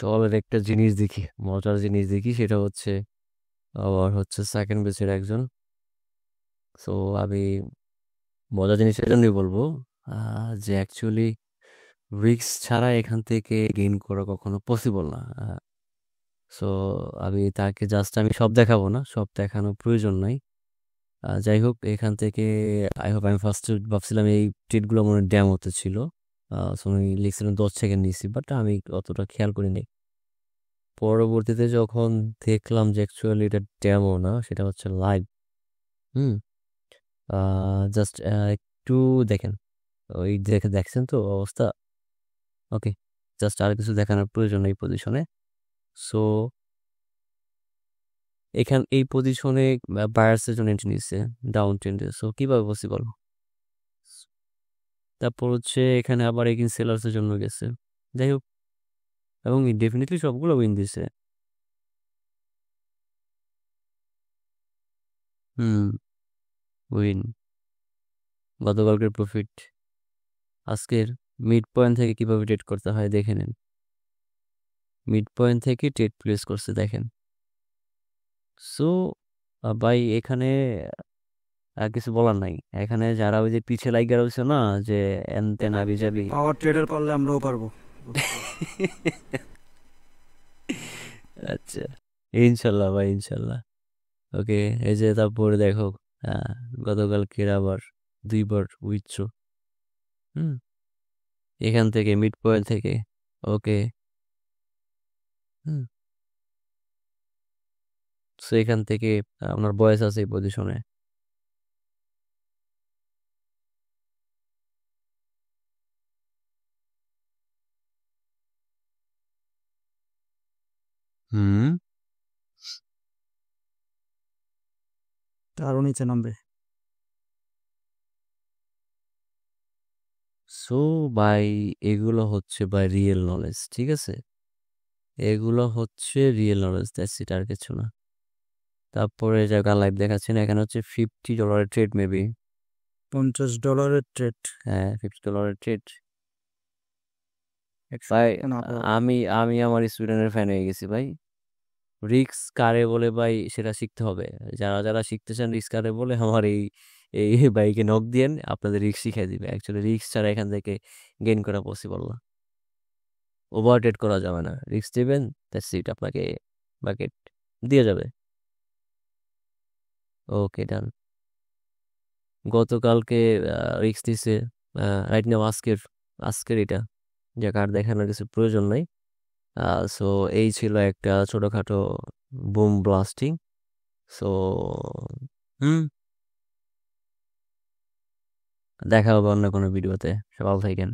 দলের একটা জিনিস দেখি, মজার জিনিস দেখি, সেটা হচ্ছে আবার হচ্ছে সেকেন্ড বেসের একজন। সো আমি মজার জিনিস এজন্যই বলবো যে অ্যাকচুয়ালি রিস্ক ছাড়া এখান থেকে গেইন করা কখনো পসিবল না। সো আমি তাকে জাস্ট আমি সব দেখাবো না, সব দেখানোর প্রয়োজন নাই। যাই হোক, এখান থেকে আই হোপ, আমি ফার্স্ট ভাবছিলাম এই ট্রিটগুলো মনে ড্যামোতে ছিল। সো আমি লিখছিলাম 10 সেকেন্ড নিছি, বাট আমি অতটা খেয়াল করিনি। পরবর্তীতে যখন দেখলাম যে অ্যাকচুয়ালি এটা ডেমো না, সেটা হচ্ছে লাইভ। হুম। জাস্ট একটু দেখেন, ওই দেখছেন তো অবস্থা। ওকে, জাস্ট আর কিছু দেখানোর প্রয়োজন নেই পজিশনে। সো এই পজিশনে বায়ার্সের জন্য এন্ট্রি নিচ্ছে ডাউন ট্রেন্ডে। সো কিভাবে পসিবল? তারপর হচ্ছে এখানে আবার এগেইন সেলার্সের জন্য গেছে। যাই হোক, এবং ডেফিনেটলি সবগুলো উইন দিছে। হুম, উইন। গতকালকের প্রফিট, আজকের মিড পয়েন্ট থেকে কিভাবে ট্রেড করতে হয় দেখে নিন। মিড পয়েন্ট থেকে ট্রেড প্লেস করছে দেখেন। সো ভাই, এখানে কিছু বলার নাই। এখানে যারা ওই যে পিছে লাইগা রয়েছে না, যে এন তেন আবি যাবি। পাওয়ার ট্রেডার পারলে আমরাও পারবো, বুঝছো? আচ্ছা, ইনশাল্লাহ ভাই, ইনশাল্লাহ। ওকে, এই যে তারপরে দেখো, আহ, গতকালকের আবার দুইবার উইথড্র। হুম, এখান থেকে মিড পয়েন্ট থেকে। ওকে। হুম। সো এখান থেকে আপনার বয়স আছে এই পজিশনে। হুম। আরো নিচে নামবে। সো ভাই, এগুলো হচ্ছে ভাই রিয়েল নলেজ, ঠিক আছে? এগুলো হচ্ছে রিয়েল নলেজ, দ্যাটস ইট, আর কিছু না। তারপরে জায়গা লাইভ দেখাচ্ছেন, এখানে হচ্ছে $50 ট্রেড মেবি। $50 ট্রেড। হ্যাঁ, $50 ট্রেড। ভাই, না, আমি আমি আমার স্টুডেন্টের ফ্যান হয়ে গেছি ভাই। রিক্স কারে বলে ভাই, সেটা শিখতে হবে। যারা যারা শিখতে চান রিক্স কারে বলে, আমার এই এই বাইকে নক দিয়েন, আপনাদের রিক্স শিখিয়ে দিবে। অ্যাকচুয়ালি রিক্স ছাড়া এখান থেকে গেইন করা পসিবল না। ওভার ট্রেড করা যাবে না, রিক্স দিবেন, দ্যাটস ইট, আপনাকে বাকেট দিয়ে যাবে। ওকে, ডান। গতকালকে রিক্স দিছে, রাইট নাও আজকের এটা, যে কার দেখানোর কিছু প্রয়োজন নাই। সো এই ছিল একটা ছোটখাটো বুম ব্লাস্টিং। সো হুম, দেখা হবে অন্য কোনো ভিডিওতে। সবাই ভালো থাকেন।